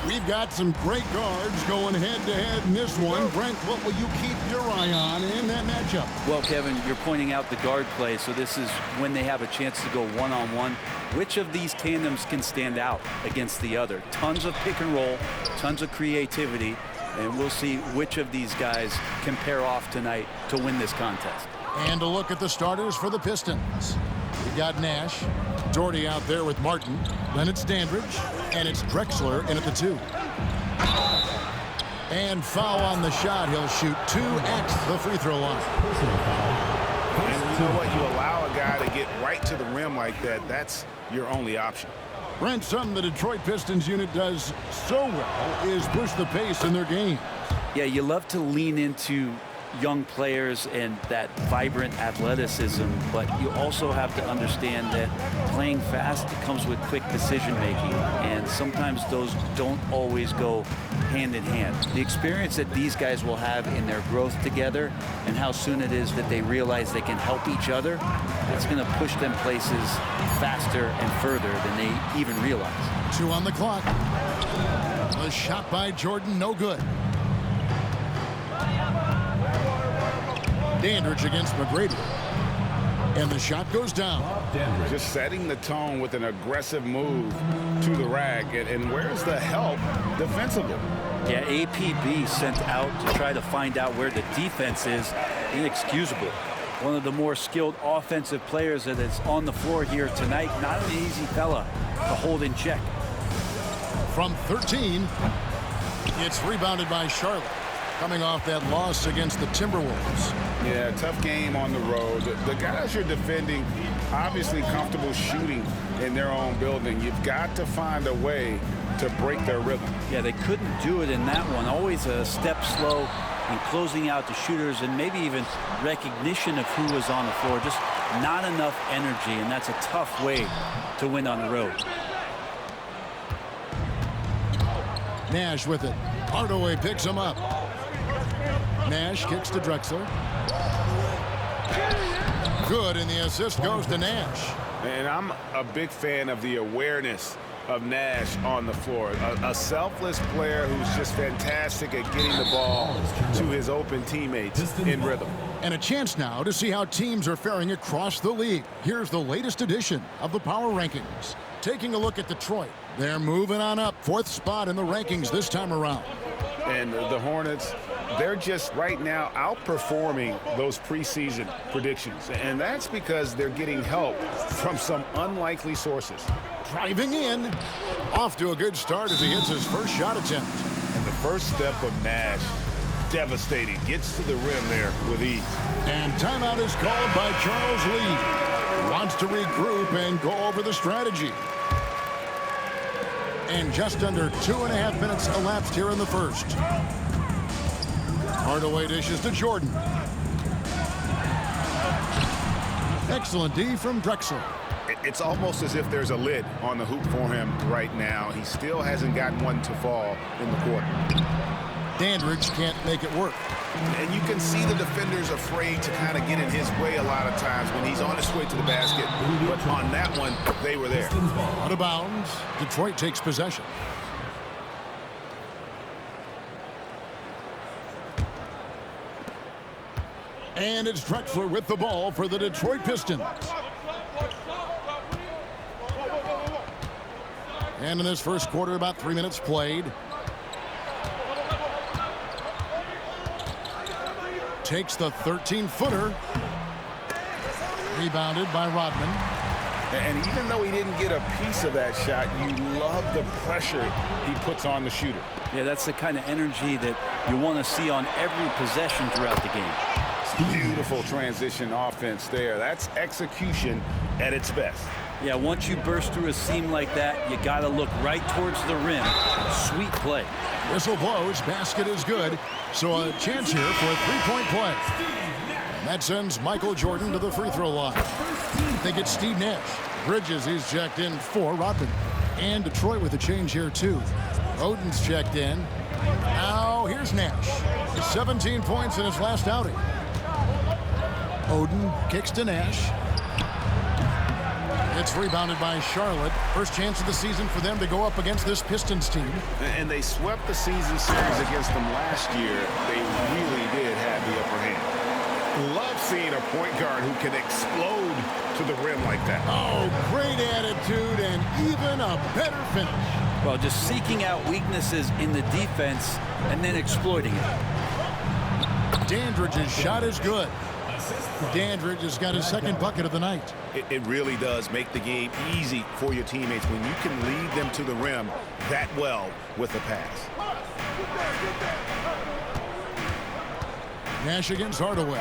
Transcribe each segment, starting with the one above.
We've got some great guards going head-to-head in this one. Brent, what will you keep your eye on in that matchup? Well, Kevin, you're pointing out the guard play, so this is when they have a chance to go one-on-one. Which of these tandems can stand out against the other? Tons of pick and roll, tons of creativity, and we'll see which of these guys can pair off tonight to win this contest. And a look at the starters for the Pistons. We've got Nash, Doherty out there with Martin, then it's Dandridge, and it's Drexler in at the 2. And foul on the shot. He'll shoot 2 at the free throw line. And you know what? You allow a guy to get right to the rim like that, that's your only option. Brent, something the Detroit Pistons unit does so well is push the pace in their game. Yeah, you love to lean into young players and that vibrant athleticism, but you also have to understand that playing fast comes with quick decision making, and sometimes those don't always go hand in hand. The experience that these guys will have in their growth together and how soon it is that they realize they can help each other, it's going to push them places faster and further than they even realize. 2 on the clock. A shot by Jordan, no good. Dandridge against McGrady. And the shot goes down. Just setting the tone with an aggressive move to the rack. And where's the help defensively? Yeah, APB sent out to try to find out where the defense is. Inexcusable. One of the more skilled offensive players that is on the floor here tonight. Not an easy fella to hold in check. From 13, it's rebounded by Charlotte, coming off that loss against the Timberwolves. Yeah, tough game on the road. The guys you're defending, obviously comfortable shooting in their own building. You've got to find a way to break their rhythm. Yeah, they couldn't do it in that one. Always a step slow in closing out the shooters, and maybe even recognition of who was on the floor. Just not enough energy, and that's a tough way to win on the road. Nash with it. Hardaway picks him up. Nash kicks to Drexler. Good, and the assist goes to Nash. And I'm a big fan of the awareness of Nash on the floor. A selfless player who's just fantastic at getting the ball to his open teammates in rhythm. And a chance now to see how teams are faring across the league. Here's the latest edition of the Power Rankings. Taking a look at Detroit. They're moving on up. 4th spot in the rankings this time around. And the Hornets, they're just right now outperforming those preseason predictions. And that's because they're getting help from some unlikely sources. Driving in. Off to a good start as he hits his first shot attempt. And the first step of Nash, devastating. Gets to the rim there with ease. And timeout is called by Charles Lee. Wants to regroup and go over the strategy. And just under 2.5 minutes elapsed here in the first. Hardaway dishes to Jordan. Excellent D from Drexler. It's almost as if there's a lid on the hoop for him right now. He still hasn't gotten one to fall in the quarter. Dandridge can't make it work. And you can see the defenders afraid to kind of get in his way a lot of times when he's on his way to the basket. But on that one, they were there. Out of bounds. Detroit takes possession. And it's Drexler with the ball for the Detroit Pistons. And in this first quarter, about 3 minutes played. Takes the 13-footer. Rebounded by Rodman. And even though he didn't get a piece of that shot, you love the pressure he puts on the shooter. Yeah, that's the kind of energy that you want to see on every possession throughout the game. Beautiful transition offense there. That's execution at its best. Yeah, once you burst through a seam like that, you got to look right towards the rim. Sweet play. Whistle blows. Basket is good. So a chance here for a three-point play. And that sends Michael Jordan to the free throw line. They get Steve Nash. Bridges, he's checked in for Rodman. And Detroit with a change here, too. Oden's checked in. Now here's Nash. 17 points in his last outing. Oden kicks to Nash. It's rebounded by Charlotte. First chance of the season for them to go up against this Pistons team. And they swept the season series against them last year. They really did have the upper hand. Love seeing a point guard who can explode to the rim like that. Oh, great attitude and even a better finish. Well, just seeking out weaknesses in the defense and then exploiting it. Dandridge's shot is good. Dandridge has got his second bucket of the night. It really does make the game easy for your teammates when you can lead them to the rim that well with a pass. Nash against Hardaway.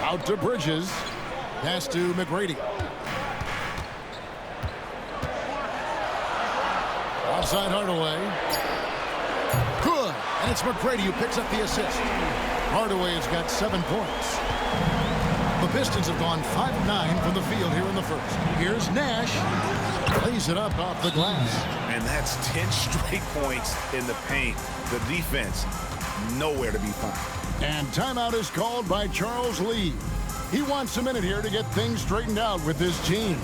Out to Bridges. Pass to McGrady. Outside Hardaway. Good. And it's McGrady who picks up the assist. Hardaway has got 7 points. The Pistons have gone 5 of 9 from the field here in the first. Here's Nash. Plays it up off the glass. And that's 10 straight points in the paint. The defense, nowhere to be found. And timeout is called by Charles Lee. He wants a minute here to get things straightened out with his team.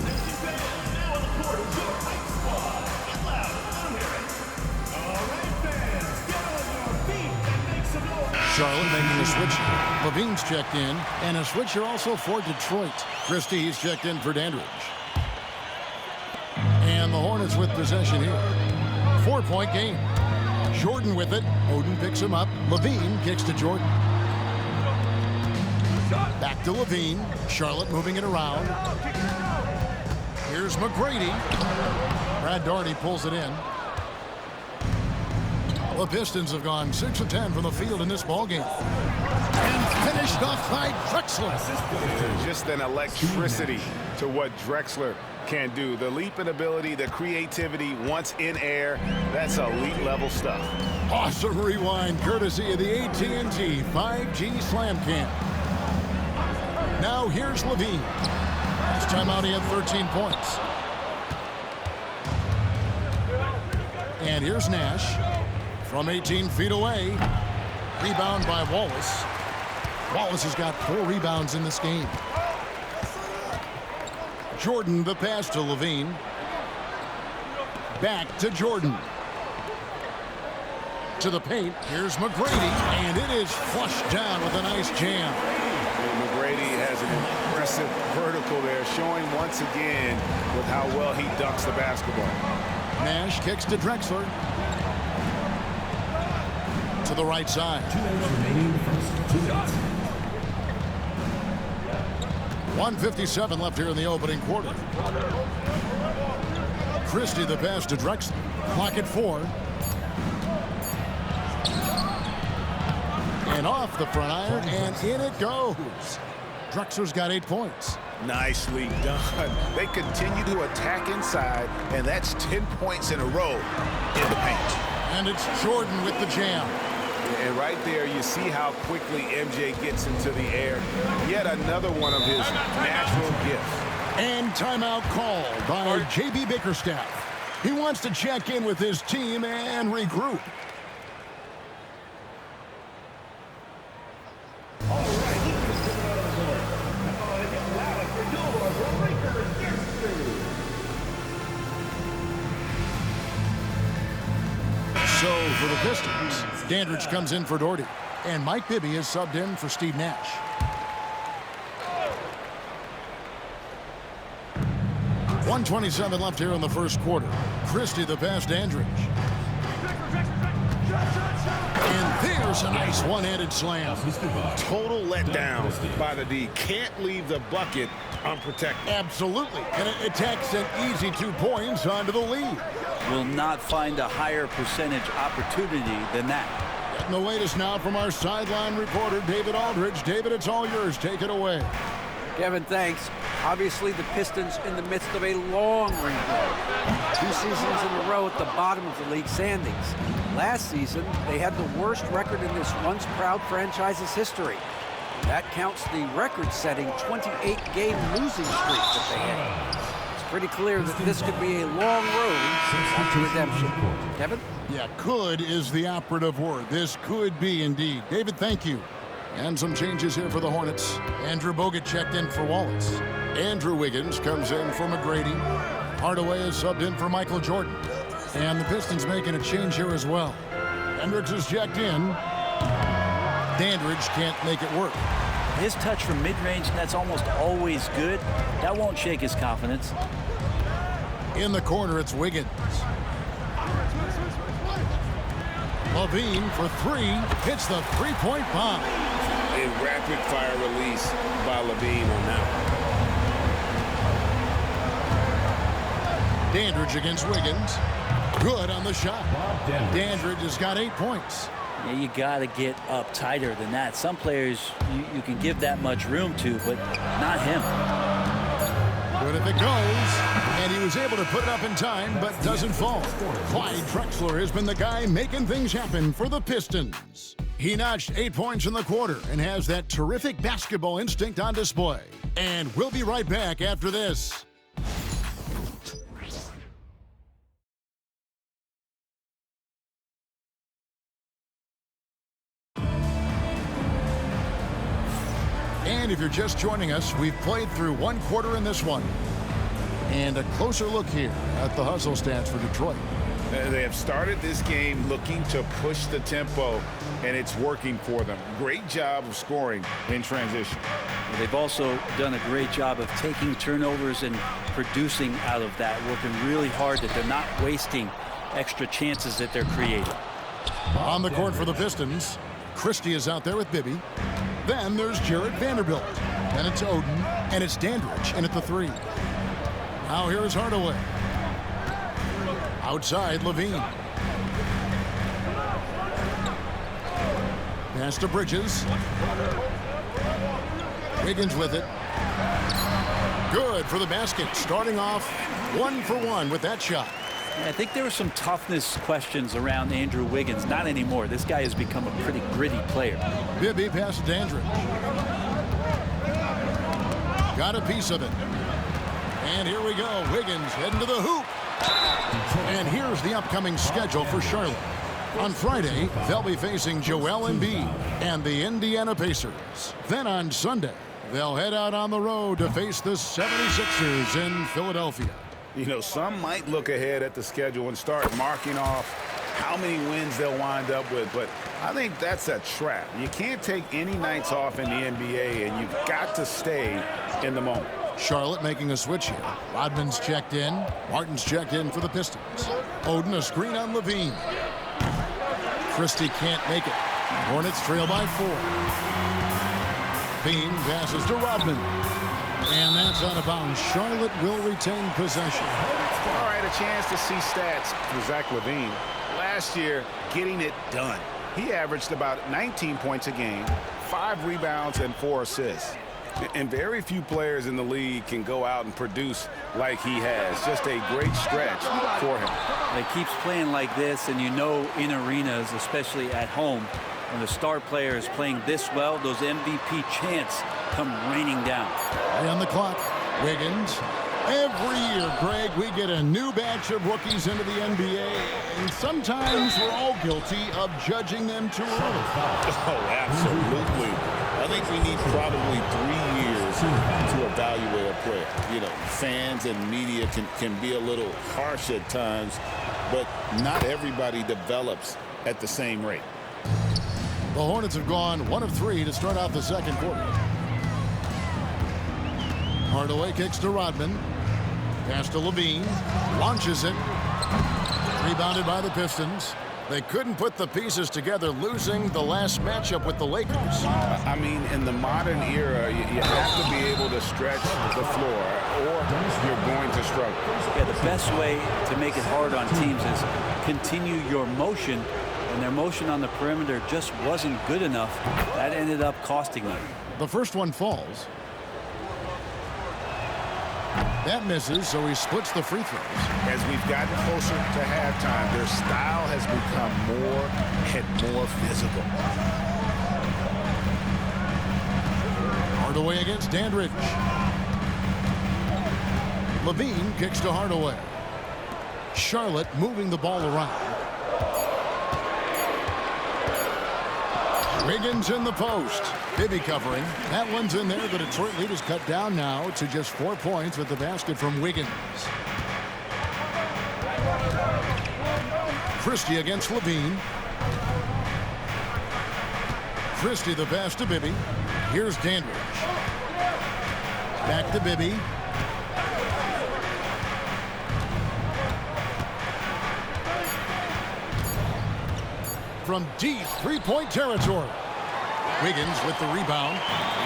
Charlotte making a switch. Levine's checked in, and a switcher also for Detroit. Christie's checked in for Dandridge. And the Hornets with possession here. 4-point game. Jordan with it. Oden picks him up. Levine kicks to Jordan. Back to Levine. Charlotte moving it around. Here's McGrady. Brad Daugherty pulls it in. The Pistons have gone 6 of 10 from the field in this ballgame. And finished off by Drexler. Just an electricity to what Drexler can do. The leap in ability, the creativity once in air, that's elite level stuff. Awesome rewind courtesy of the AT&T 5G Slam Cam. Now here's Levine. Last time out he had 13 points. And here's Nash. From 18 feet away. Rebound by Wallace. Wallace has got 4 rebounds in this game. Jordan, the pass to Levine. Back to Jordan. To the paint. Here's McGrady. And it is flushed down with a nice jam. McGrady has an impressive vertical there, showing once again with how well he dunks the basketball. Nash kicks to Drexler. To the right side. 1:57 left here in the opening quarter. Christie the pass to Drexler. Clock at 4. And off the front iron, and in it goes. Drexler's got 8 points. Nicely done. They continue to attack inside, and that's 10 points in a row in the paint. And it's Jordan with the jam. And right there, you see how quickly MJ gets into the air. Yet another one of his natural gifts. And timeout called by J.B. Bickerstaff. He wants to check in with his team and regroup. So for the Pistons, Dandridge comes in for Daugherty, and Mike Bibby is subbed in for Steve Nash. .127 left here in the first quarter. Christie the pass to Dandridge. And there's a nice one-handed slam. Total letdown by the D. Can't leave the bucket unprotected. Absolutely. And it takes an easy 2 points onto the lead. Will not find a higher percentage opportunity than that. Getting the latest now from our sideline reporter, David Aldridge. David, it's all yours. Take it away. Kevin, thanks. Obviously, the Pistons in the midst of a long rebuild. 2 seasons in a row at the bottom of the league standings. Last season, they had the worst record in this once proud franchise's history. That counts the record-setting 28-game losing streak that they had. It's pretty clear that this could be a long road to redemption. Kevin? Yeah, could is the operative word. This could be indeed. David, thank you. And some changes here for the Hornets. Andrew Bogut checked in for Wallace. Andrew Wiggins comes in for McGrady. Hardaway is subbed in for Michael Jordan. And the Pistons making a change here as well. Hendricks is checked in. Dandridge can't make it work. His touch from mid-range, that's almost always good. That won't shake his confidence. In the corner, it's Wiggins. LaVine for three, hits the three-point bomb. A rapid-fire release by LaVine on that one. Dandridge against Wiggins. Good on the shot. Dandridge has got 8 points. Yeah, you got to get up tighter than that. Some players you can give that much room to, but not him. Good if it goes. And he was able to put it up in time, but doesn't fall. Clyde Drexler has been the guy making things happen for the Pistons. He notched 8 points in the quarter and has that terrific basketball instinct on display. And we'll be right back after this. And if you're just joining us, we've played through one quarter in this one. And a closer look here at the hustle stats for Detroit. They have started this game looking to push the tempo, and it's working for them. Great job of scoring in transition. They've also done a great job of taking turnovers and producing out of that, working really hard that they're not wasting extra chances that they're creating. On the court for the Pistons, Christie is out there with Bibby. Then there's Jarred Vanderbilt. Then it's Oden, and it's Dandridge in at the three. Now here's Hardaway. Outside, LaVine. Pass to Bridges. Wiggins with it. Good for the basket. Starting off 1 for 1 with that shot. I think there were some toughness questions around Andrew Wiggins. Not anymore. This guy has become a pretty gritty player. Bibby past Dandridge. Got a piece of it. And here we go. Wiggins heading to the hoop. And here's the upcoming schedule for Charlotte. On Friday, they'll be facing Joel Embiid and the Indiana Pacers. Then on Sunday, they'll head out on the road to face the 76ers in Philadelphia. You know, some might look ahead at the schedule and start marking off how many wins they'll wind up with, but I think that's a trap. You can't take any nights off in the NBA, and you've got to stay in the moment. Charlotte making a switch here. Rodman's checked in. Martin's checked in for the Pistons. Oden a screen on LaVine. Christie can't make it. Hornets trail by 4. Bean passes to Rodman. And that's out of bounds. Charlotte will retain possession. All right, a chance to see stats for Zach LaVine. Last year, getting it done. He averaged about 19 points a game, 5 rebounds, and 4 assists. And very few players in the league can go out and produce like he has. Just a great stretch for him. He keeps playing like this, and you know in arenas, especially at home, when the star player is playing this well, those MVP chants come raining down. On the clock, Wiggins. Every year, Greg, we get a new batch of rookies into the NBA, and sometimes we're all guilty of judging them too early. Oh, absolutely. I think we need probably 3 years to evaluate a player. You know, fans and media can be a little harsh at times, but not everybody develops at the same rate. The Hornets have gone 1 of 3 to start out the second quarter. Hardaway kicks to Rodman. Pass to LaVine. Launches it. Rebounded by the Pistons. They couldn't put the pieces together, losing the last matchup with the Lakers. I mean, in the modern era, you have to be able to stretch the floor, or you're going to struggle. Yeah, the best way to make it hard on teams is continue your motion, and their motion on the perimeter just wasn't good enough. That ended up costing them. The first one falls. That misses, so he splits the free throws. As we've gotten closer to halftime, their style has become more and more physical. Hardaway against Dandridge. LaVine kicks to Hardaway. Charlotte moving the ball around. Wiggins in the post. Bibby covering. That one's in there. The Detroit lead is cut down now to just 4 points with the basket from Wiggins. Christie against Levine. Christie the pass to Bibby. Here's Dandridge. Back to Bibby. From deep three-point territory. Wiggins with the rebound.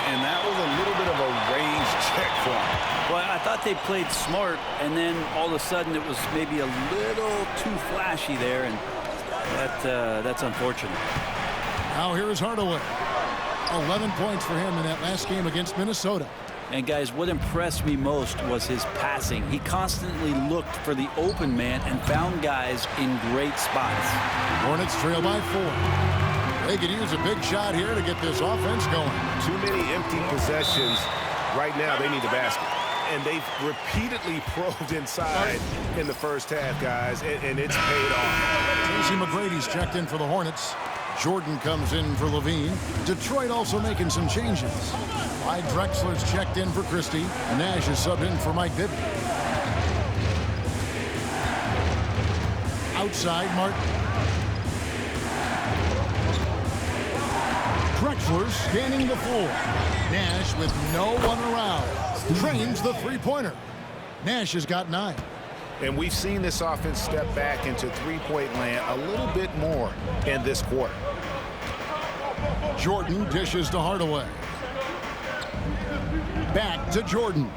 And that was a little bit of a range check for him. Well, I thought they played smart, and then all of a sudden it was maybe a little too flashy there, and that's unfortunate. Now here's Hardaway. 11 points for him in that last game against Minnesota. And guys, what impressed me most was his passing. He constantly looked for the open man and found guys in great spots. Hornets trail by 4. They could use a big shot here to get this offense going. Too many empty possessions. Right now, they need the basket. And they've repeatedly probed inside in the first half, guys, and it's paid off. Tracy McGrady's checked in for the Hornets. Jordan comes in for Levine. Detroit also making some changes. Clyde Drexler's checked in for Christie. Nash is subbed in for Mike Bibby. Outside, Martin. Drexler scanning the floor. Nash with no one around. Trains the three-pointer. Nash has got 9. And we've seen this offense step back into three-point land a little bit more in this quarter. Jordan dishes to Hardaway. Back to Jordan.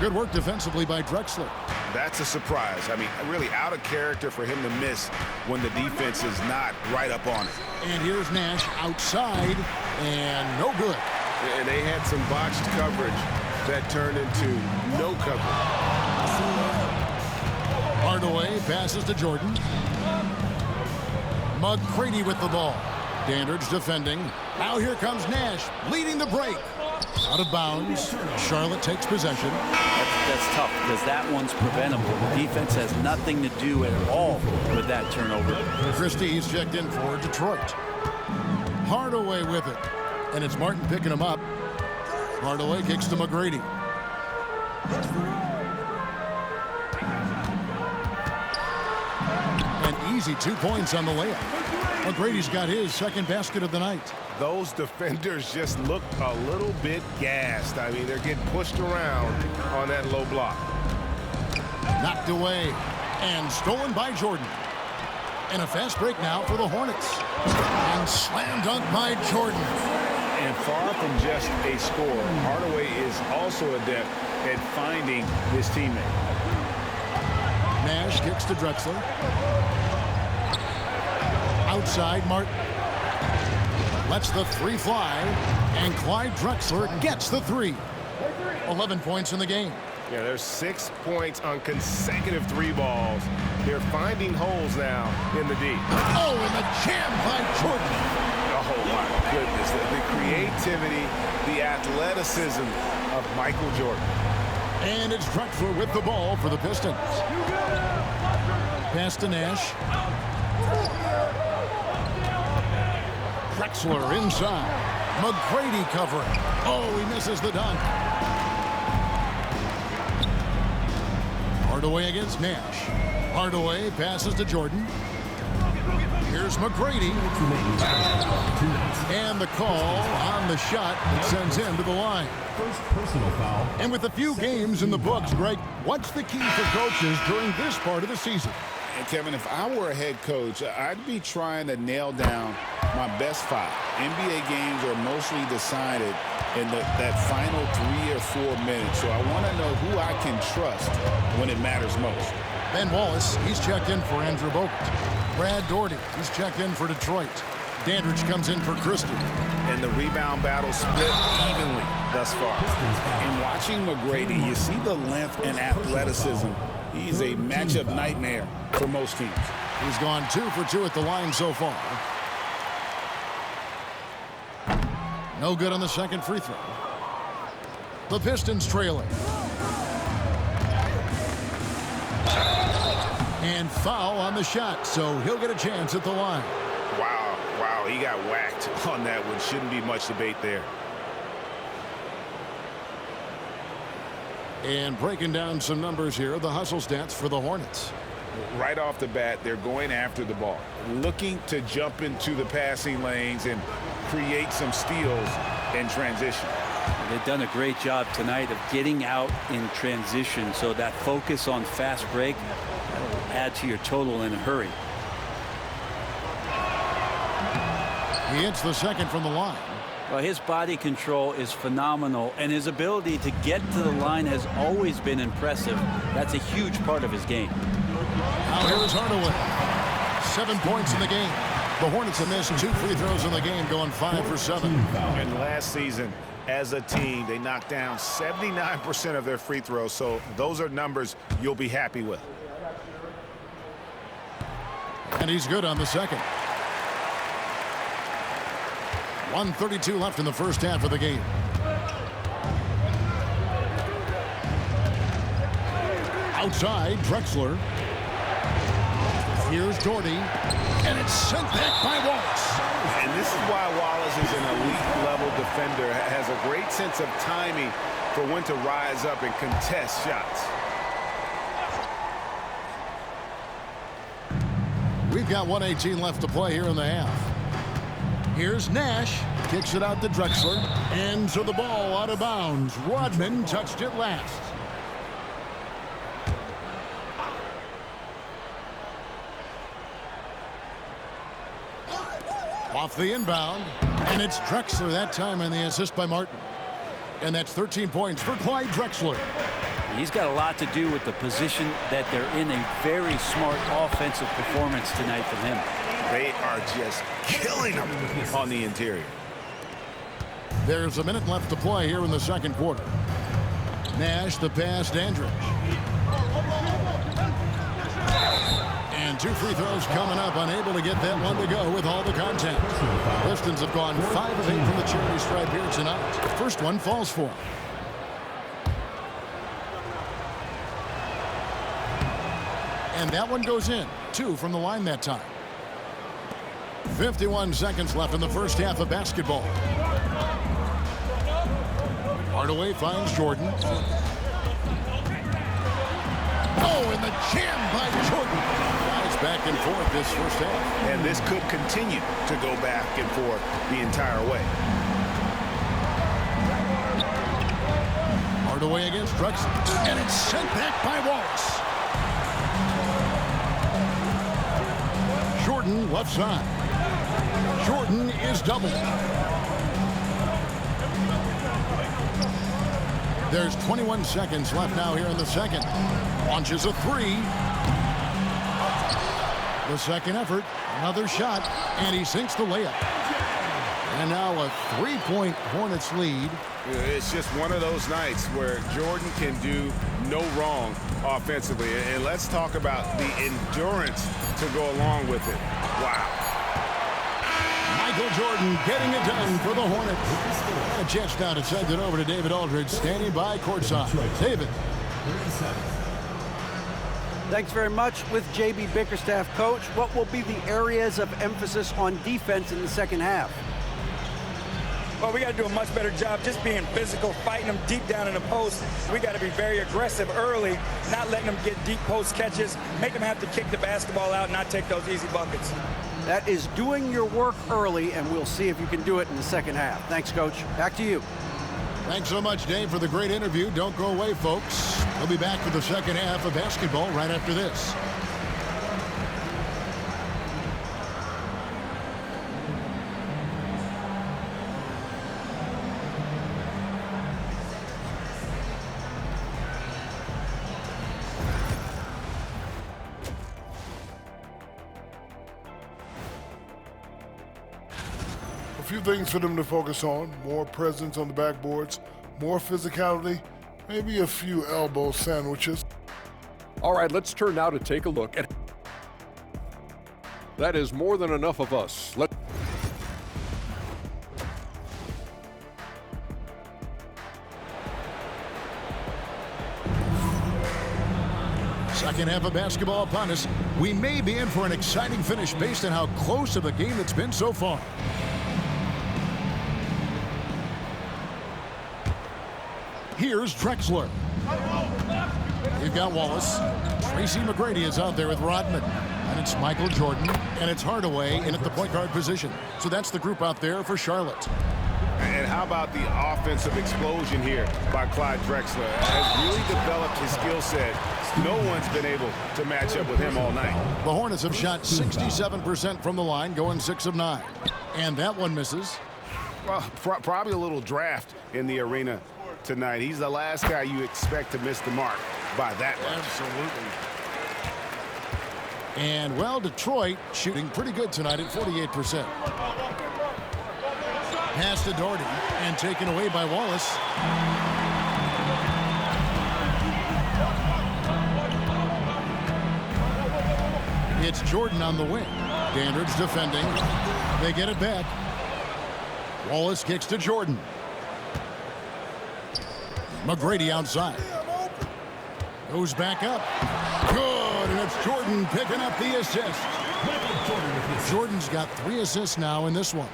Good work defensively by Drexler. That's a surprise. I mean, really out of character for him to miss when the defense is not right up on it. And here's Nash outside, and no good. And they had some botched coverage that turned into no coverage. Hardaway passes to Jordan. McGrady with the ball. Dandridge defending. Now here comes Nash leading the break. Out of bounds. Charlotte takes possession. That's tough because that one's preventable. The defense has nothing to do at all with that turnover. Christie's checked in for Detroit. Hardaway with it. And it's Martin picking him up. Hardaway kicks to McGrady. An easy 2 points on the layup. McGrady's got his second basket of the night. Those defenders just looked a little bit gassed. I mean, they're getting pushed around on that low block. Knocked away and stolen by Jordan. And a fast break now for the Hornets. And slam dunk by Jordan. And far from just a score, Hardaway is also adept at finding his teammate. Nash kicks to Drexler. Outside, Martin. Lets the three fly. And Clyde Drexler gets the 3. 11 points in the game. Yeah, there's 6 points on consecutive 3 balls. They're finding holes now in the D. Oh, and the jam by Jordan. Oh, my goodness. The creativity, the athleticism of Michael Jordan. And it's Drexler with the ball for the Pistons. Pass to Nash. Drexler inside. McGrady covering. Oh, he misses the dunk. Hardaway against Nash. Hardaway passes to Jordan. Here's McGrady. And the call on the shot that sends him to the line. First personal foul. And with a few games in the books, Greg, what's the key for coaches during this part of the season? And Kevin, if I were a head coach, I'd be trying to nail down my best 5. NBA games are mostly decided in that final 3 or 4 minutes. So I want to know who I can trust when it matters most. Ben Wallace, he's checked in for Andrew Bogut. Brad Daugherty, he's checked in for Detroit. Dandridge comes in for Christie. And the rebound battle split evenly thus far. And watching McGrady, you see the length and athleticism. He's a matchup nightmare for most teams. He's gone 2 for 2 at the line so far. No good on the second free throw. The Pistons trailing. And And foul on the shot, so he'll get a chance at the line. Wow, he got whacked on that one. Shouldn't be much debate there. And breaking down some numbers here, the hustle stats for the Hornets. Right off the bat, they're going after the ball, looking to jump into the passing lanes and create some steals in transition. They've done a great job tonight of getting out in transition, so that focus on fast break will add to your total in a hurry. He hits the second from the line. Well, his body control is phenomenal, and his ability to get to the line has always been impressive. That's a huge part of his game. Now here is Hardaway. 7 points in the game. The Hornets have missed 2 free throws in the game, going 5 for 7. And last season, as a team, they knocked down 79% of their free throws, so those are numbers you'll be happy with. And he's good on the second. 1:32 left in the first half of the game. Outside, Drexler. Here's Doherty. And it's sent back by Wallace. And this is why Wallace is an elite-level defender, has a great sense of timing for when to rise up and contest shots. We've got 1:18 left to play here in the half. Here's Nash. Kicks it out to Drexler. Into the ball out of bounds. Rodman touched it last. Off the inbound. And it's Drexler that time on the assist by Martin. And that's 13 points for Clyde Drexler. He's got a lot to do with the position that they're in. A very smart offensive performance tonight from him. They are just killing them on the interior. There's a minute left to play here in the second quarter. Nash, the pass, Dandridge. And 2 free throws coming up, unable to get that one to go with all the contact. Pistons have gone 5 of 8 from the charity stripe here tonight. First one falls for him. And that one goes in. 2 from the line that time. 51 seconds left in the first half of basketball. Hardaway finds Jordan. Oh, and the jam by Jordan. It's back and forth this first half. And this could continue to go back and forth the entire way. Hardaway against Drexler. And it's sent back by Wallace. Jordan left side. Jordan is doubled. There's 21 seconds left now here in the second. Launches a 3. The second effort, another shot, and he sinks the layup. And now a 3-point Hornets lead. It's just one of those nights where Jordan can do no wrong offensively. And let's talk about the endurance to go along with it. Wow. Michael Jordan getting it done for the Hornets. A chance now to send it over to David Aldridge, standing by courtside. David. Thanks very much. With J.B. Bickerstaff, coach, what will be the areas of emphasis on defense in the second half? Well, we got to do a much better job just being physical, fighting them deep down in the post. We got to be very aggressive early, not letting them get deep post catches, make them have to kick the basketball out, not take those easy buckets. That is doing your work early, and we'll see if you can do it in the second half. Thanks, Coach. Back to you. Thanks so much, Dave, for the great interview. Don't go away, folks. We'll be back for the second half of basketball right after this. A few things for them to focus on: more presence on the backboards, more physicality, maybe a few elbow sandwiches. All right, let's turn now to take a look at. That is more than enough of us. Second half of basketball upon us. We may be in for an exciting finish based on how close of a game it's been so far. Here's Drexler. You've got Wallace. Tracy McGrady is out there with Rodman. And it's Michael Jordan. And it's Hardaway in at the point guard position. So that's the group out there for Charlotte. And how about the offensive explosion here by Clyde Drexler? Has really developed his skill set. No one's been able to match up with him all night. The Hornets have shot 67% from the line, going 6 of 9. And that one misses. Well, probably a little draft in the arena tonight. He's the last guy you expect to miss the mark by that much. Absolutely. And, well, Detroit shooting pretty good tonight at 48%. Pass to Doherty and taken away by Wallace. It's Jordan on the wing. Dandridge defending. They get it back. Wallace kicks to Jordan. McGrady outside. Goes back up. Good, and it's Jordan picking up the assist. Jordan's got 3 assists now in this one.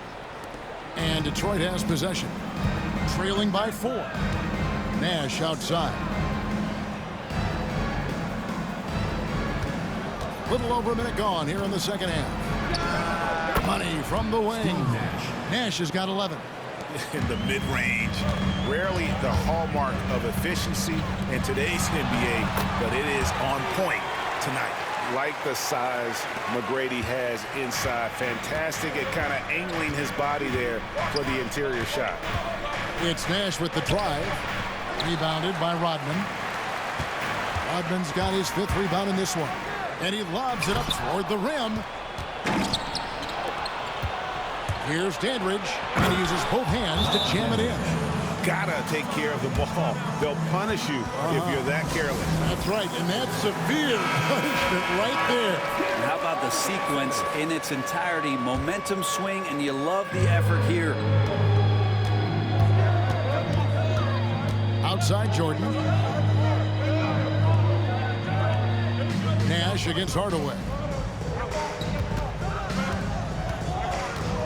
And Detroit has possession. Trailing by 4. Nash outside. Little over a minute gone here in the second half. Money from the wing. Nash has got 11. In the mid-range, rarely the hallmark of efficiency in today's NBA, but it is on point tonight. Like the size McGrady has inside. Fantastic at kind of angling his body there for the interior shot. It's Nash with the drive. Rebounded by Rodman. Rodman's got his 5th rebound in this one. And he lobs it up toward the rim. Here's Dandridge, and he uses both hands to jam it in. Gotta take care of the ball. They'll punish you if you're that careless. That's right, and that's severe punishment right there. And how about the sequence in its entirety? Momentum swing, and you love the effort here. Outside Jordan. Nash against Hardaway.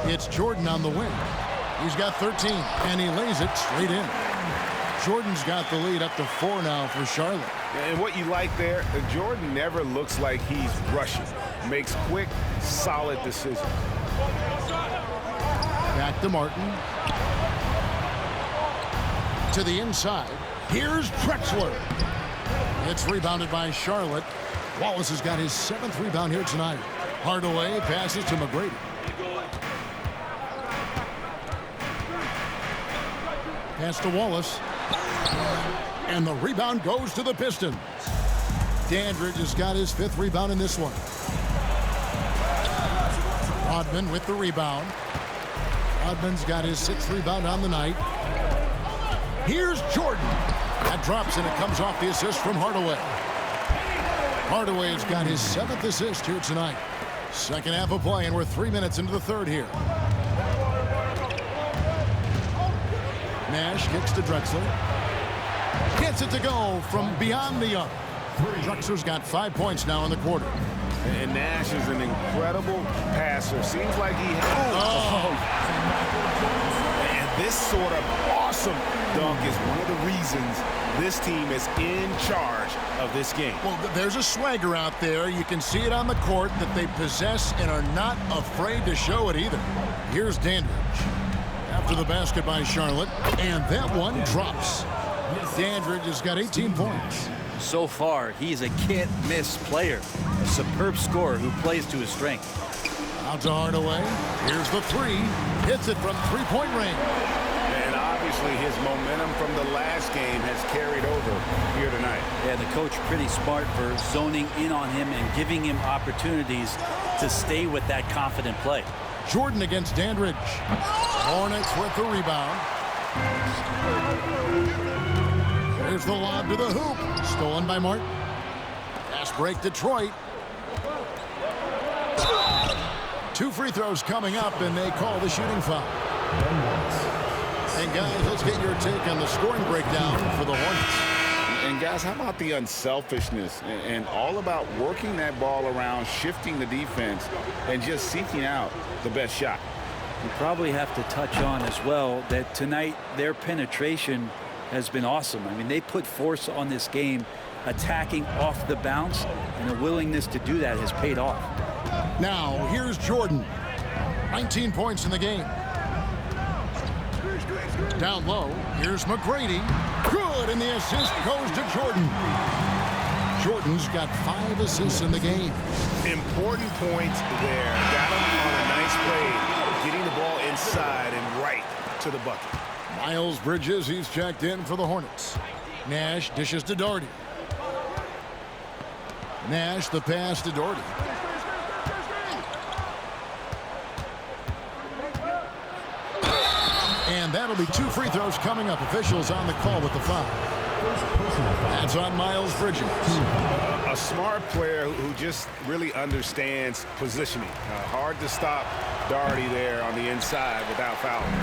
It's Jordan on the wing. He's got 13, and he lays it straight in. Jordan's got the lead up to 4 now for Charlotte. And what you like there, Jordan never looks like he's rushing. Makes quick, solid decisions. Back to Martin. To the inside. Here's Drexler. It's rebounded by Charlotte. Wallace has got his 7th rebound here tonight. Hardaway passes to McGrady. Pass to Wallace. And the rebound goes to the Pistons. Dandridge has got his 5th rebound in this one. Rodman with the rebound. Rodman's got his 6th rebound on the night. Here's Jordan. That drops and it comes off the assist from Hardaway. Hardaway's got his 7th assist here tonight. Second half of play, and we're 3 minutes into the third here. Nash kicks to Drexler. Gets it to go from beyond the arc. Drexler's got 5 points now in the quarter. And Nash is an incredible passer. Seems like he has. And this sort of awesome dunk is one of the reasons this team is in charge of this game. Well, there's a swagger out there. You can see it on the court that they possess and are not afraid to show it either. Here's Dandridge. After the basket by Charlotte, and that one drops. Dandridge has got 18 points. So far, he's a can't-miss player. A superb scorer who plays to his strength. Out to Hardaway. Here's the 3. Hits it from 3-point range. And obviously his momentum from the last game has carried over here tonight. Yeah, the coach pretty smart for zoning in on him and giving him opportunities to stay with that confident play. Jordan against Dandridge. Hornets with the rebound. Here's the lob to the hoop. Stolen by Martin. Fast break Detroit. 2 free throws coming up, and they call the shooting foul. And guys, let's get your take on the scoring breakdown for the Hornets. And guys, how about the unselfishness and all about working that ball around, shifting the defense, and just seeking out the best shot? You probably have to touch on as well that tonight their penetration has been awesome. I mean, they put force on this game, attacking off the bounce, and the willingness to do that has paid off. Now, here's Jordan. 19 points in the game. Down low, here's McGrady. Good, and the assist goes to Jordan. Jordan's got 5 assists in the game. Important points there. Got him on a nice play, getting the ball inside and right to the bucket. Miles Bridges, he's checked in for the Hornets. Nash dishes to Doherty. Nash, the pass to Doherty. And that'll be 2 free throws coming up. Officials on the call with the foul. That's on Miles Bridges. A smart player who just really understands positioning. Hard to stop Doherty there on the inside without fouling.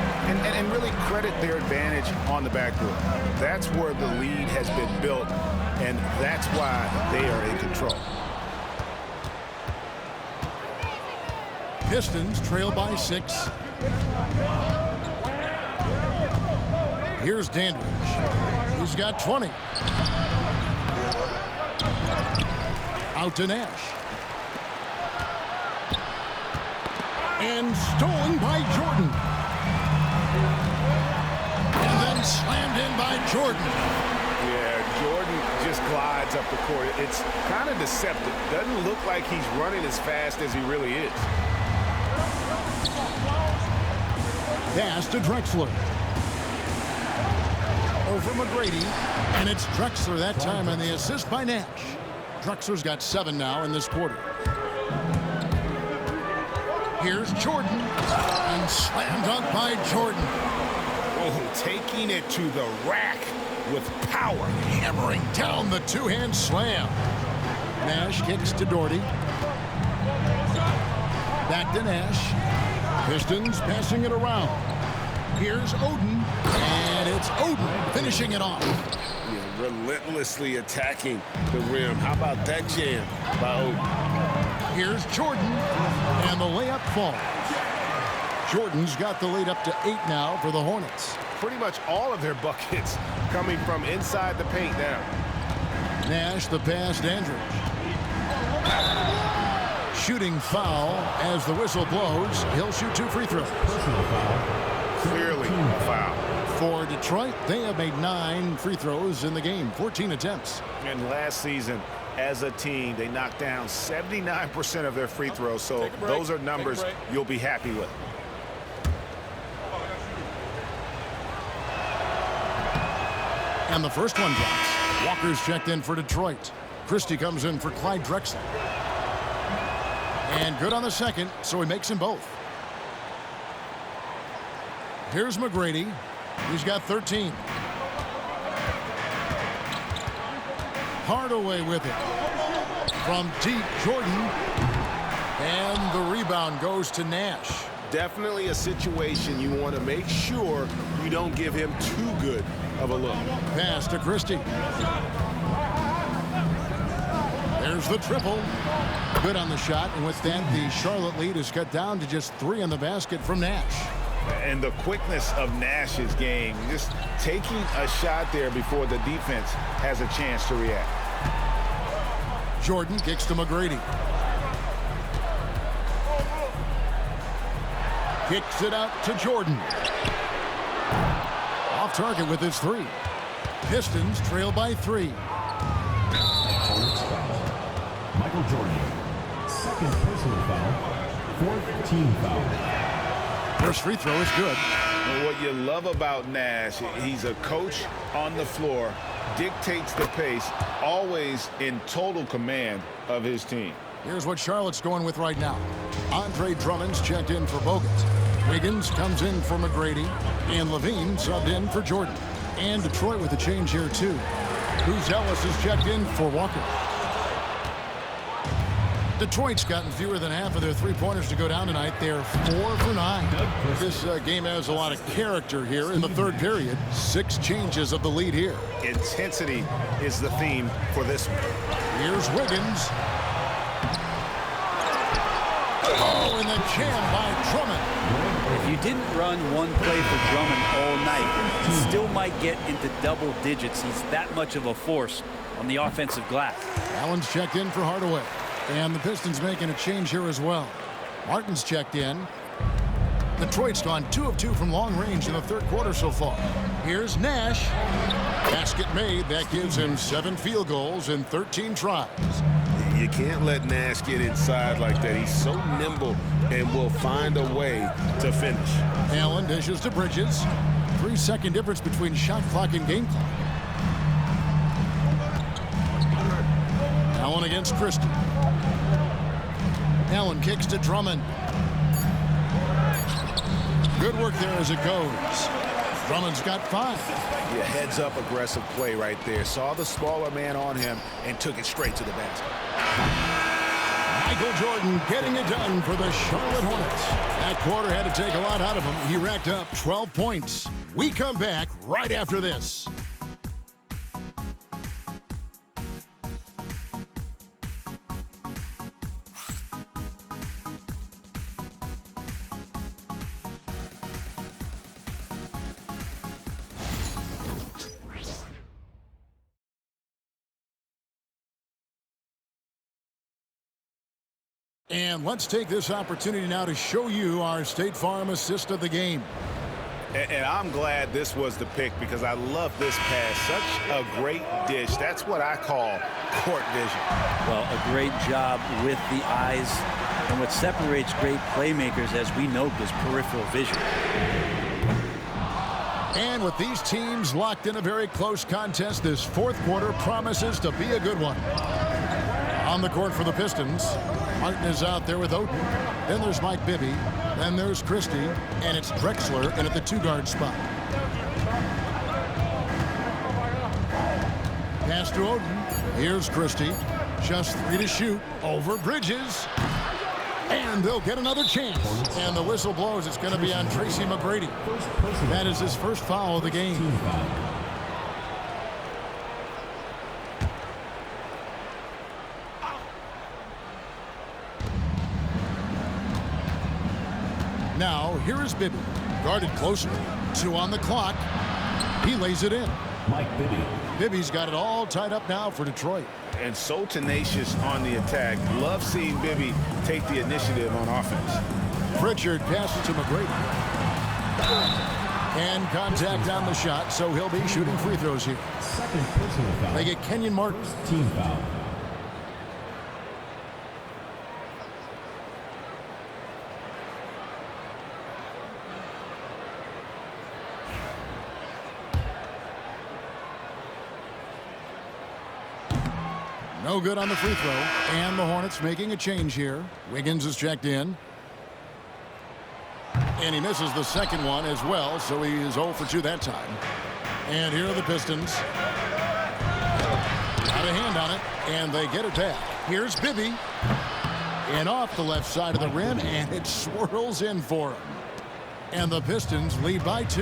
And really credit their advantage on the backboard. That's where the lead has been built, and that's why they are in control. Pistons trail by 6. Here's Dandridge. He's got 20. Out to Nash. And stolen by Jordan. And then slammed in by Jordan. Yeah, Jordan just glides up the court. It's kind of deceptive. Doesn't look like he's running as fast as he really is. Pass to Drexler. Over McGrady, and it's Drexler that time on the assist by Nash. Drexler's got 7 now in this quarter. Here's Jordan, and slam dunk by Jordan. Oh, taking it to the rack with power. Hammering down the 2-hand slam. Nash kicks to Doherty. Back to Nash. Pistons passing it around. Here's Oden, and it's Oden finishing it off. Yeah, relentlessly attacking the rim. How about that jam by Oden? Here's Jordan, and the layup falls. Jordan's got the lead up to 8 now for the Hornets. Pretty much all of their buckets coming from inside the paint now. Nash, the pass, Dandridge. Shooting foul as the whistle blows. He'll shoot 2 free throws. Clearly a foul. For Detroit, they have made 9 free throws in the game, 14 attempts. And last season, as a team, they knocked down 79% of their free throws, so those are numbers you'll be happy with. And the first one drops. Walker's checked in for Detroit. Christie comes in for Clyde Drexler. And good on the second, so he makes them both. Here's McGrady. He's got 13. Hardaway with it. From deep, Jordan. And the rebound goes to Nash. Definitely a situation you want to make sure you don't give him too good of a look. Pass to Christie. There's the triple. Good on the shot, and with that, the Charlotte lead is cut down to just 3 in the basket from Nash. And the quickness of Nash's game, just taking a shot there before the defense has a chance to react. Jordan kicks to McGrady. Kicks it out to Jordan. Off target with his 3. Pistons trail by 3. Michael Jordan, second personal foul, 4th team foul. First free throw is good. And what you love about Nash, he's a coach on the floor, dictates the pace, always in total command of his team. Here's what Charlotte's going with right now. Andre Drummond's checked in for Bogut. Wiggins comes in for McGrady. And Levine subbed in for Jordan. And Detroit with a change here, too. Cruz Ellis is checked in for Walker. Detroit's gotten fewer than half of their three-pointers to go down tonight. They're 4 for 9. This game has a lot of character here in the third period. 6 changes of the lead here. Intensity is the theme for this one. Here's Wiggins. Oh, and the jam by Drummond. If you didn't run one play for Drummond all night, he still might get into double digits. He's that much of a force on the offensive glass. Allen's checked in for Hardaway. And the Pistons making a change here as well. Martin's checked in. Detroit's gone 2 of 2 from long range in the third quarter so far. Here's Nash. Basket made. That gives him 7 field goals in 13 tries. You can't let Nash get inside like that. He's so nimble and will find a way to finish. Allen dishes to Bridges. 3-second difference between shot clock and game clock. Allen against Christie. Allen kicks to Drummond. Good work there as it goes. Drummond's got 5. Yeah, heads up aggressive play right there. Saw the smaller man on him and took it straight to the basket. Michael Jordan getting it done for the Charlotte Hornets. That quarter had to take a lot out of him. He racked up 12 points. We come back right after this. And let's take this opportunity now to show you our State Farm assist of the game. And I'm glad this was the pick because I love this pass. Such a great dish. That's what I call court vision. Well, a great job with the eyes. And what separates great playmakers, as we know, is peripheral vision. And with these teams locked in a very close contest, this fourth quarter promises to be a good one. On the court for the Pistons, Martin is out there with Oden. Then there's Mike Bibby. Then there's Christie. And it's Drexler in at the 2-guard spot. Pass to Oden. Here's Christie. Just 3 to shoot. Over Bridges. And they'll get another chance. And the whistle blows. It's going to be on Tracy McGrady. That is his first foul of the game. Now, here is Bibby. Guarded closer. 2 on the clock. He lays it in. Mike Bibby. Bibby's got it all tied up now for Detroit. And so tenacious on the attack. Love seeing Bibby take the initiative on offense. Pritchard passes to McGrady. And contact on the shot, so he'll be shooting free throws here. Second personal foul. They get Kenyon Martin. Team foul. No good on the free throw. And the Hornets making a change here. Wiggins is checked in. And he misses the second one as well, so he is 0 for 2 that time. And here are the Pistons. Got a hand on it, and they get it back. Here's Bibby. And off the left side of the rim, and it swirls in for him. And the Pistons lead by 2.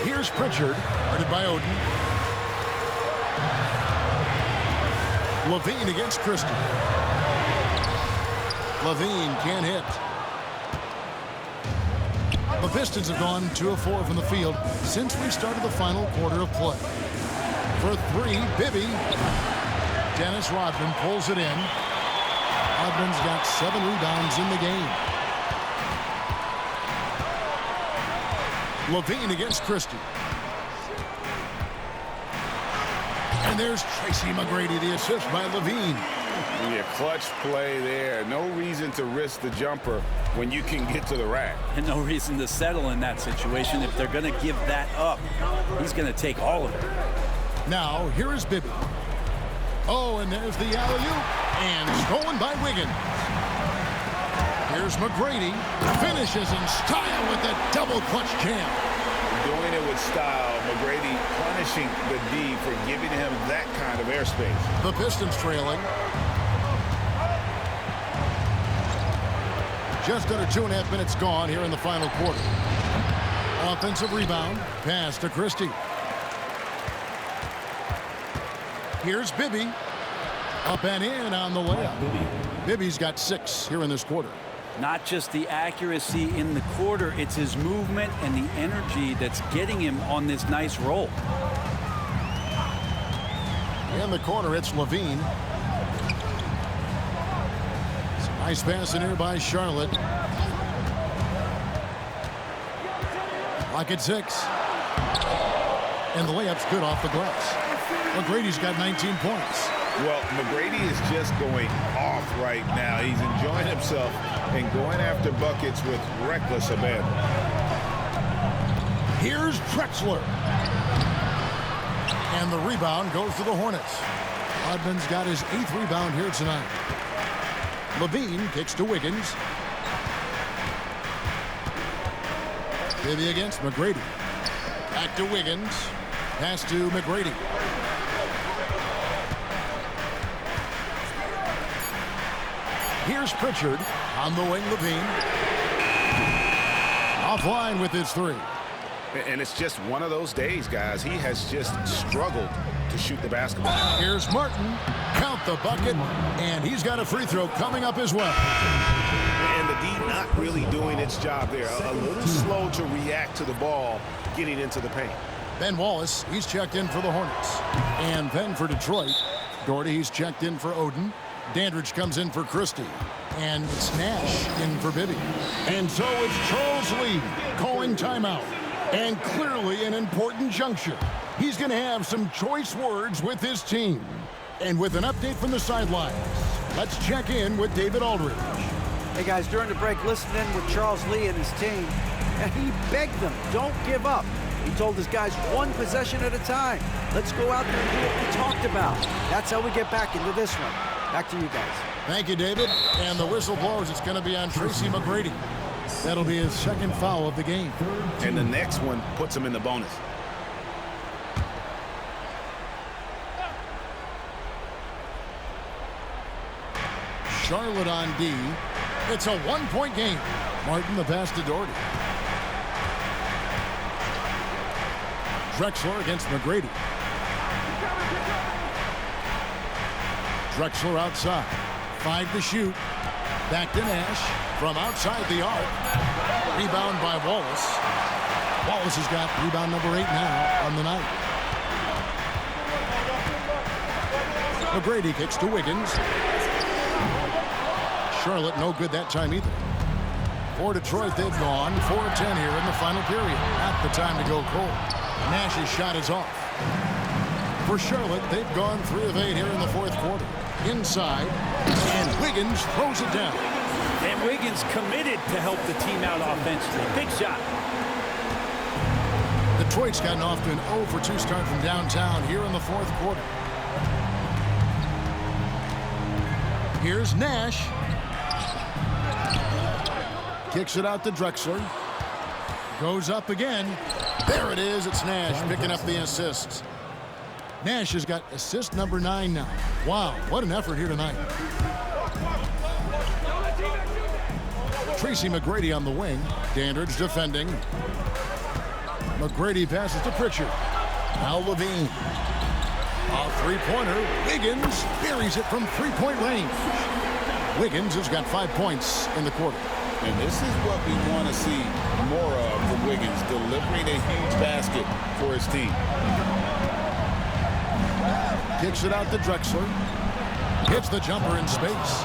Here's Pritchard, guarded by Oden. Levine against Christie. Levine can't hit. The Pistons have gone 2 of 4 from the field since we started the final quarter of play. For 3, Bibby. Dennis Rodman pulls it in. Rodman's got 7 rebounds in the game. Levine against Christie. And there's Tracy McGrady, the assist by Levine. Yeah, clutch play there. No reason to risk the jumper when you can get to the rack. And no reason to settle in that situation. If they're going to give that up, he's going to take all of it. Now, here is Bibby. Oh, and there's the alley-oop. And stolen by Wiggins. Here's McGrady. Finishes in style with the double clutch jam. doing it with style. McGrady punishing the D for giving him that kind of airspace. The Pistons trailing. Just under 2.5 minutes gone here in the final quarter. Offensive rebound. Pass to Christie. Here's Bibby. Up and in on the layup. Bibby's got 6 here in this quarter. Not just the accuracy in the quarter, it's his movement and the energy that's getting him on this nice roll. In the corner, it's Levine. Nice pass in here by Charlotte. Lock at 6. And the layup's good off the glass. McGrady's got 19 points. Well, McGrady is just going off right now. He's enjoying himself and going after buckets with reckless abandon. Here's Drexler. And the rebound goes to the Hornets. Rodman's got his 8th rebound here tonight. Levine kicks to Wiggins. Bibby against McGrady. Back to Wiggins. Pass to McGrady. Here's Pritchard on the wing. Levine. Offline with his 3. And it's just one of those days, guys. He has just struggled to shoot the basketball. Here's Martin. Count the bucket. And he's got a free throw coming up as well. And the D not really doing its job there. A little slow to react to the ball getting into the paint. Ben Wallace, he's checked in for the Hornets. And then for Detroit, Doherty, he's checked in for Oden. Dandridge comes in for Christie. And it's Nash in for Bibby. And so it's Charles Lee calling timeout. And clearly an important juncture. He's going to have some choice words with his team. And with an update from the sidelines, let's check in with David Aldridge. Hey guys, during the break, listen in with Charles Lee and his team. And he begged them, don't give up. He told his guys 1 possession at a time. Let's go out there and do what we talked about. That's how we get back into this one. Back to you guys. Thank you, David. And the whistle blows. It's going to be on Tracy McGrady. That'll be his 2nd foul of the game. And the next one puts him in the bonus. Charlotte on D. It's a 1-point game. Martin the pass to Doherty. Drexler against McGrady. Drexler outside. 5 to shoot. Back to Nash from outside the arc. Rebound by Wallace. Wallace has got rebound number 8 now on the night. McGrady kicks to Wiggins. Charlotte no good that time either. For Detroit, they've gone 4 of 10 here in the final period. Not the time to go cold. Nash's shot is off. For Charlotte, they've gone 3 of 8 here in the 4th quarter. Inside, and Wiggins throws it down. And Wiggins committed to help the team out offensively. Big shot. Detroit's gotten off to an 0 for 2 start from downtown here in the 4th quarter. Here's Nash. Kicks it out to Drexler. Goes up again. There it is. It's Nash picking up the assists. Nash has got assist number 9 now. Wow, what an effort here tonight. Tracy McGrady on the wing. Dandridge defending. McGrady passes to Pritchard. Now Levine. A 3-pointer. Wiggins buries it from 3-point range. Wiggins has got 5 points in the quarter. And this is what we want to see more of from Wiggins, delivering a huge basket for his team. Kicks it out to Drexler. Hits the jumper in space.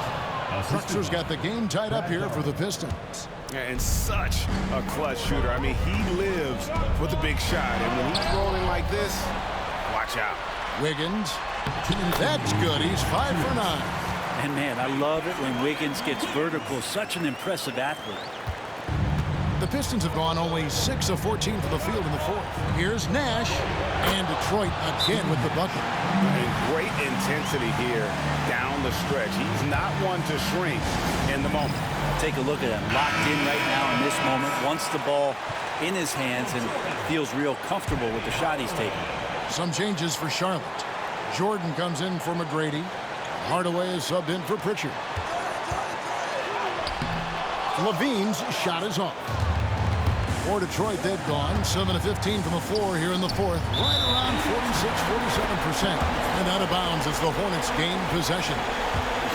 Drexler's got the game tied up here for the Pistons. And such a clutch shooter. I mean, he lives for the big shot. And when he's rolling like this, watch out. Wiggins. That's good. He's 5 for 9. And man, I love it when Wiggins gets vertical. Such an impressive athlete. The Pistons have gone only 6 of 14 for the field in the fourth. Here's Nash, and Detroit again with the bucket. And great intensity here down the stretch. He's not one to shrink in the moment. Take a look at him, locked in right now in this moment. Wants the ball in his hands and feels real comfortable with the shot he's taking. Some changes for Charlotte. Jordan comes in for McGrady. Hardaway is subbed in for Pritchard. Levine's shot is off. For Detroit, they've gone 7 of 15 from the floor here in the fourth. Right around 46-47%. And out of bounds as the Hornets gain possession.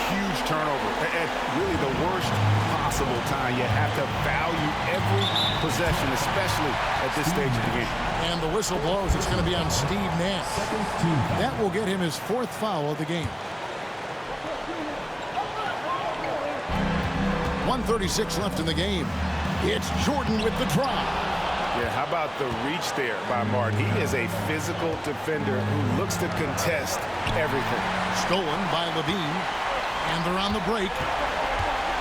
Huge turnover at really the worst possible time. You have to value every possession, especially at this stage of the game. And the whistle blows. It's going to be on Steve Nash. That will get him his fourth foul of the game. 1:36 left in the game. It's Jordan with the drive. Yeah, how about the reach there by Martin? He is a physical defender who looks to contest everything. Stolen by Levine. And they're on the break.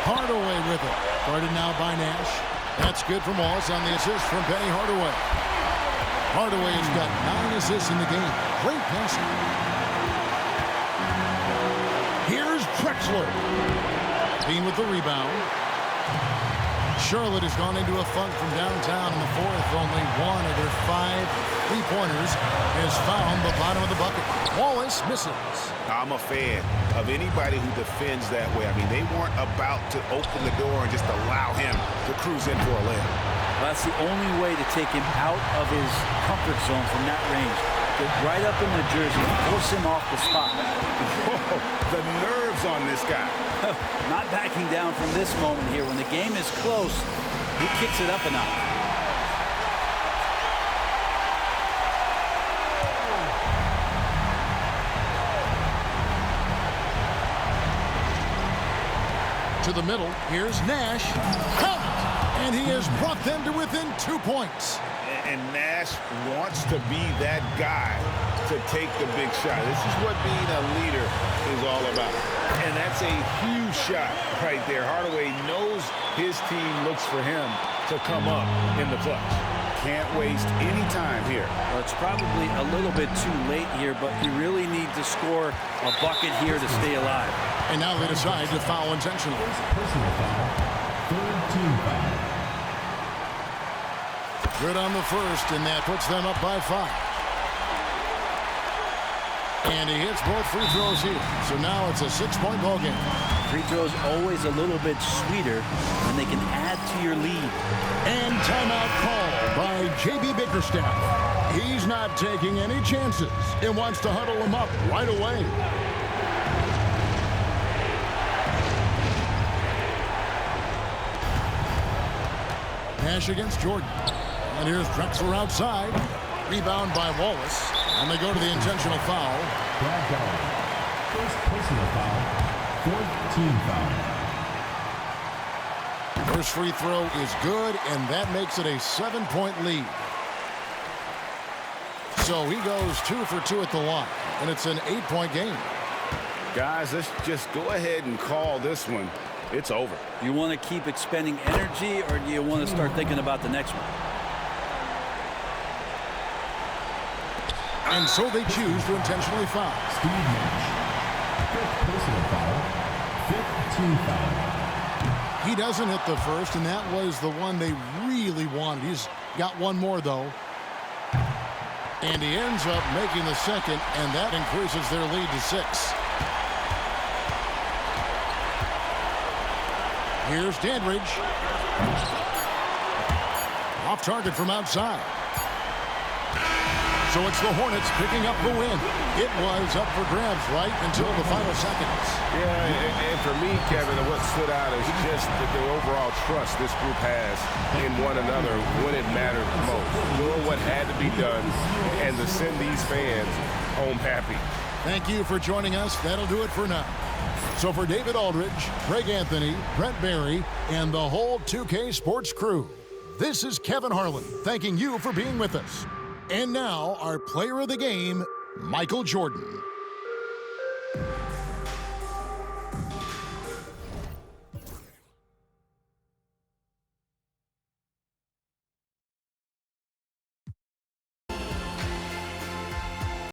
Hardaway with it. Guarded now by Nash. That's good from Wallace on the assist from Penny Hardaway. Hardaway has got 9 assists in the game. Great passing. Here's Drexler. Bean with the rebound. Charlotte has gone into a funk from downtown in the fourth. Only one of their 5 3-pointers has found the bottom of the bucket. Wallace misses. I'm a fan of anybody who defends that way. I mean, they weren't about to open the door and just allow him to cruise in for a layup. Well, that's the only way to take him out of his comfort zone from that range. Get right up in the jersey and force him off the spot. Whoa, the nerves on this guy. Not backing down from this moment here. When the game is close, he kicks it up a notch. To the middle, here's Nash. Count! And he has brought them to within 2 points. And Nash wants to be that guy to take the big shot. This is what being a leader is all about. And that's a huge shot right there. Hardaway knows his team looks for him to come up in the clutch. Can't waste any time here. Well, it's probably a little bit too late here, but you really need to score a bucket here to stay alive. And now they decide to foul intentionally. Personal foul. Third team foul. Good on the first, and that puts them up by 5. And he hits both free throws here. So now it's a 6-point ball game. Free throws always a little bit sweeter when they can add to your lead. And timeout called by J.B. Bickerstaff. He's not taking any chances and wants to huddle him up right away. Nash against Jordan. And here's Drexler outside. Rebound by Wallace. And they go to the intentional foul. Brad Gallagher. First personal foul. Fourth team foul. First free throw is good, and that makes it a 7-point lead. So he goes 2 for 2 at the line, and it's an 8-point game. Guys, let's just go ahead and call this one. It's over. You want to keep expending energy, or do you want to start thinking about the next one? And so they choose to intentionally foul. Steve Nash. Fifth personal foul. Fifth team foul. He doesn't hit the first, and that was the one they really wanted. He's got one more, though. And he ends up making the second, and that increases their lead to 6. Here's Dandridge. Off target from outside. So it's the Hornets picking up the win. It was up for grabs right until the final seconds. Yeah, and for me, Kevin, what stood out is just the overall trust this group has in one another when it mattered most. Doing what had to be done and to send these fans home happy. Thank you for joining us. That'll do it for now. So for David Aldridge, Greg Anthony, Brent Barry, and the whole 2K Sports crew, this is Kevin Harlan thanking you for being with us. And now, our player of the game, Michael Jordan.